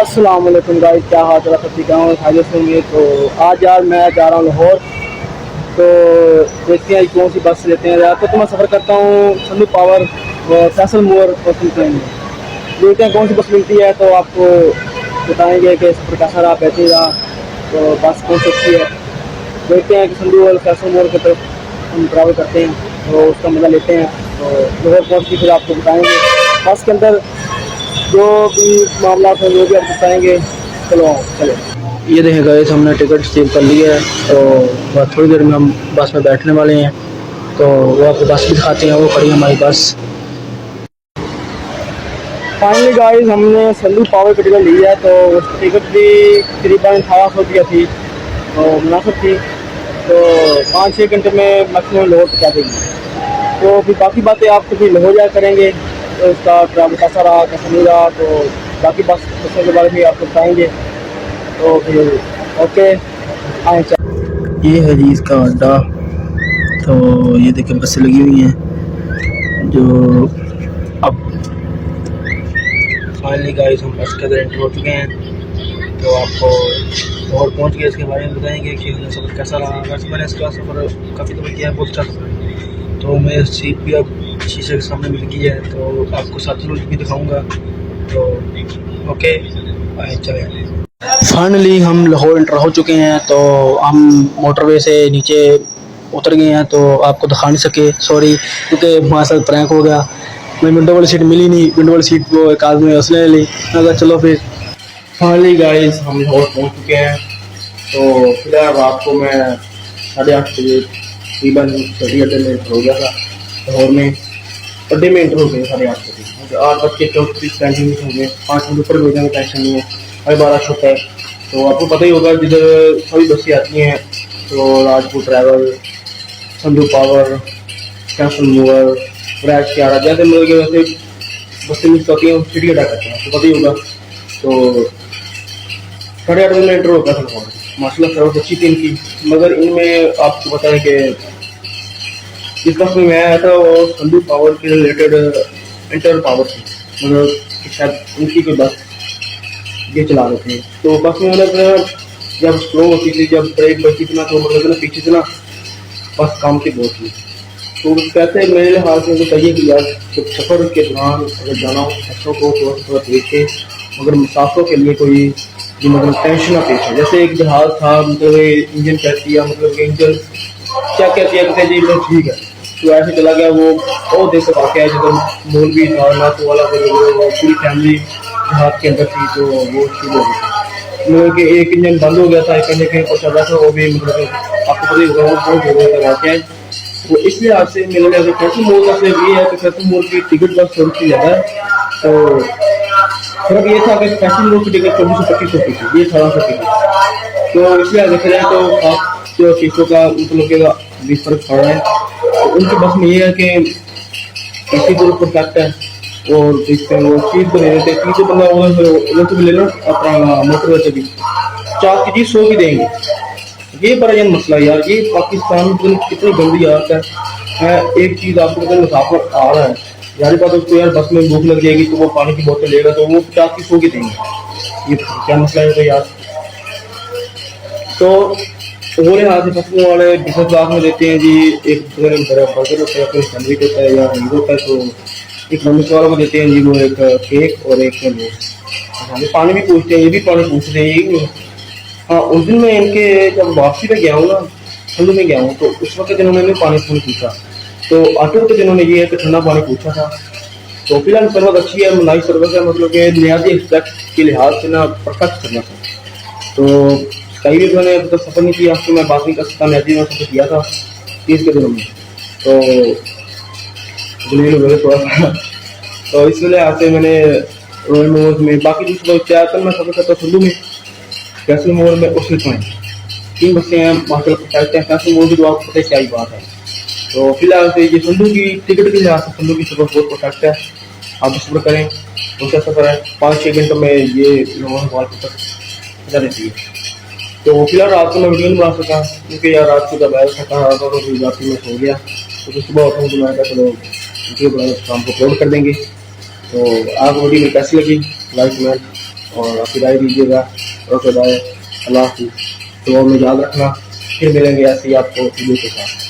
अस्सलाम वालेकुम गाइस, क्या हाल चाल सब ठीक है हाजिर से में। तो आज यार मैं जा रहा हूँ लाहौर। तो देखते हैं कौन सी बस लेते हैं। ज़्यादातर तो मैं सफ़र करता हूँ संधू पावर और फैसल मोर और ट्रेन में। देखते हैं कौन सी बस मिलती है तो आपको बताएंगे कि सफ़र कैसा रहा, कैसे रहा, तो बस कौन सी अच्छी है। देखते हैं कि संधू और फैसल मोर की तरफ हम ट्रैवल करते हैं तो उसका मज़ा लेते हैं। तो लाहौर पहुँच के फिर आपको बताएँगे बस के अंदर जो भी मामला है वो भी आप बताएंगे। चलो चले। ये देखें गाइस, हमने टिकट सेव कर लिया है तो बस थोड़ी देर में हम बस में बैठने वाले हैं। तो वो आपको बस भी दिखाते हैं, वो खड़ी है हमारी बस। फाइनली गाइस हमने संधू पावर की टिकट ली है तो उस टिकट भी करीबन 1800 रुपया थी, तो मुनासिब थी। तो 5-6 घंटे में मैक्सिमम लाहौर पहुँचा देगी। तो फिर बाकी बातें आपको फिर लाहौर जाकर करेंगे तो उसका ट्रैवल कैसा रहा कैसा नहीं रहा, तो बाकी बस बसों के बारे में आपको बताएंगे। तो फिर ओके आए चल। ये है जी इसका अड्डा। तो ये देखिए बसें लगी हुई हैं जो अब फाइनली गाइस हम बस के अंदर एंटर हो चुके हैं। तो आपको और पहुंच गए इसके बारे में बताएंगे कि सफ़र कैसा रहा। वैसे मैंने इसका सफ़र काफ़ी दफ़ा किया है, बहुत अच्छा सफ़र है। तो मैं सीट भी अब शीशे के सामने मिल गई है तो आपको साथ रोज भी दिखाऊंगा। तो ओके आए चले। फाइनली हम लाहौर एंटर हो चुके हैं। तो हम मोटरवे से नीचे उतर गए हैं तो आपको दिखा नहीं सके, सॉरी, क्योंकि हमारे साथ प्रैंक हो गया। मैं विंडो वाली सीट मिली नहीं, विंडो वाली सीट वो एक आदमी उसने ली। अगर चलो फिर फाइनली गाइस हम लाहौर पहुँच चुके हैं। तो फिलहाल आपको मैं 8:30 बजे तकरीबन स्टडी अड्डे में हो गया था लाहौर में। अड्डे में इंटर हो गए 8:30 बजे, 8:34 हो गए। 5 मिनट ऊपर भेजने में टेंशन नहीं है, 12:30 होता है। तो आपको पता ही होगा जिधर सभी बसें आती हैं तो राजपूत ट्रैवल, संधू पावर, फैसल मोर, ब्रैज के आरा, जैसे मतलब वैसे बसें मिस होती हैं सिटी अड्डा करते हैं, आपको पता ही होगा। तो 8:30 बजे में इंटर होता था माशाल्लाह सर्विस अच्छी थी इनकी। मगर इनमें आपको पता है कि जिस बस में मैं आया था वो संधू पावर के रिलेटेड इंटर पावर थी, मतलब शायद उनकी कोई बस ये चला रहे थे। तो बस में मतलब जब स्लो होती थी, जब ब्रेक बचती थी ना, तो मतलब पीछे से ना बस काम की बहुत थी। तो कहते हैं मेरे हाल से चाहिए कि यार जब सफ़र के दौरान अगर जाना हो बच्चों को थोड़ा देखे, मगर मुसाफिरों के लिए कोई जो मतलब टेंशन ना पेश है। जैसे एक जहाज़ था, मतलब इंजन कहती है, मतलब इंजन क्या कहती है, कहते जी मतलब ठीक है। तो ऐसे चला गया वो देखो वाक़या है जब मौलवी था ना, तो वाला पूरी फैमिली जहाज़ के अंदर थी तो वो शुरू हो गई। मतलब कि एक इंजन बंद हो गया था, एक इंजन और चल रहा था, वो भी मतलब आपको पता ही होगा वो बहुत जगह का वाक़या है। तो इसलिए आपसे मिलने अगर फैसल मोर का सिर्फ ये है कि फैसल मोर की टिकट बस 100 रुपये ज़्यादा है। तो फर्क ये था कि फैसल मोर की टिकट 2425 रुपये थी, ये 1800 की थी। तो इसलिए देखा जाए तो आप जो चीज़ों का मतलब के भी फर्क पड़ रहा है। तो उनके बस में ये है कि इसी को परफेक्ट है और देखते हैं वो चीज़ को ले लेते हैं। चीज़ बंदा उधर से भी ले लो अपना मोटर से भी 4 की चीज़ 100 की देंगे। ये बड़ा जन मसला यार, ये पाकिस्तान में कितनी गंदी आदत है। एक चीज़ आपको अगर मुसाफिर आ रहा है यार बात, उसको यार बस में भूख लग जाएगी तो वो पानी की बोतल लेगा तो वो 50 की 100 की देंगे। ये क्या मसला है तो यार। तो बोले हाथ से फसलों वाले बिजनेस क्लास में देते हैं जी, एक बर्गर होता है, फिर सैंडविच होता है या मीट होता है। तो इकोनॉमिक्स वालों को देते हैं जी वो एक केक और एक रोज। पानी भी पूछते हैं, ये भी पानी पूछते हैं ये। हाँ उस दिन मैं इनके जब वापसी में गया हूँ ना, ठंड में गया हूँ, तो उस वक्त इन्होंने पानी पूछा। तो ऑटो के दिनों ने ये एक ठंडा पानी पूछा था। तो फिलहाल सर्विस अच्छी है, नाइस सर्विस है, मतलब कि बुनियादी एक्सपेक्ट के लिहाज से ना परफेक्ट सर्विस है। तो कई भी मैंने अब तक सफ़र नहीं किया, तो मैं बात नहीं कर सकता, मैजिक में सफ़र किया था 30 के दिनों में। तो जलील वगैरह थोड़ा सा तो इस वजह से मैंने रॉयल मोमोज में बाकी दूसरों क्या कर मैं सफ़र करता संधू में, फैसल मोर में उस में 3 बसें हैं माशा हैं। फैसल मोर की तो आपको पता है क्या ही बात है। तो फिलहाल से ये संधू की टिकट के लिहाज से संधू की सफ़र बहुत परफेक्ट है। आप सफ़र करें उसका सफ़र है 5-6 घंटों में ये लोगों तक पता रहती है। तो फिलहाल रात को मैं वीडियो नहीं बना सका क्योंकि यार रात को जब आया थका रहा था तो फिर रात में सो गया। तो सुबह उठूँ तो मैं कहा चलो वीडियो बनाए शाम को अपलोड कर देंगे। तो आपको वीडियो में कैसी लगी लाइक कमेंट और आपकी राय दीजिएगा। ओके बाय, अल्लाह हाफिज़। तो में याद रखना, फिर मिलेंगे ऐसे ही आपको वीडियो के साथ।